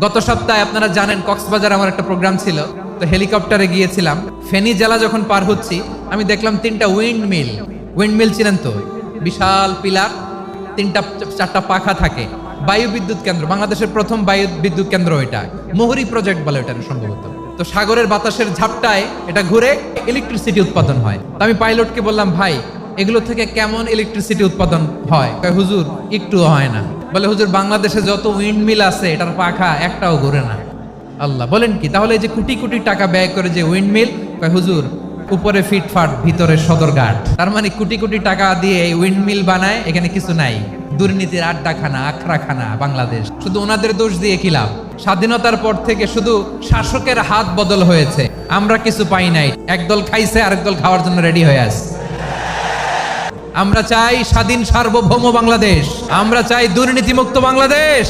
গত সপ্তাহে আপনারা জানেন কক্সবাজার আমার একটা প্রোগ্রাম ছিল, তো হেলিকপ্টারে গিয়েছিলাম। ফেনী জেলা যখন পার হচ্ছি আমি দেখলাম 3টা উইন্ডমিল চিনেন তো, বিশাল পিলার, 3টা-4টা পাখা থাকে। বায়ু বিদ্যুৎ কেন্দ্র, বাংলাদেশের প্রথম বায়ু বিদ্যুৎ কেন্দ্র এটা, মোহরি প্রজেক্ট বলে এটা সম্ভবত। তো সাগরের বাতাসের ঝাপটায় এটা ঘুরে ইলেকট্রিসিটি উৎপাদন হয়। তো আমি পাইলটকে বললাম, ভাই এগুলো থেকে কেমন ইলেকট্রিসিটি উৎপাদন হয়? কয়, হুজুর একটুও হয় না। বলে, হুজুর বাংলাদেশে যত উইন্ডমিল আছে এটার পাখা একটাও ঘুরে না। আল্লাহ, বলেন কি? তাহলে এই যে কোটি কোটি টাকা ব্যয় করে যে উইন্ডমিল, কয় হুজুর উপরে ফিটফাট ভিতরে সদরঘাট। তার মানে কোটি কোটি টাকা দিয়ে এই উইন্ডমিল বানায়, এখানে কিছু নাই। দুর্নীতির আড্ডাখানা, আখড়াখানা বাংলাদেশ। শুধু ওনাদের দোষ দিয়ে কি লাভ? স্বাধীনতার পর থেকে শুধু শাসকের হাত বদল হয়েছে, আমরা কিছু পাই নাই। একদল খাইছে, আরেক দল খাওয়ার জন্য রেডি হয়ে আছে। আমরা চাই স্বাধীন সার্বভৌম বাংলাদেশ, আমরা চাই দুর্নীতিমুক্ত বাংলাদেশ।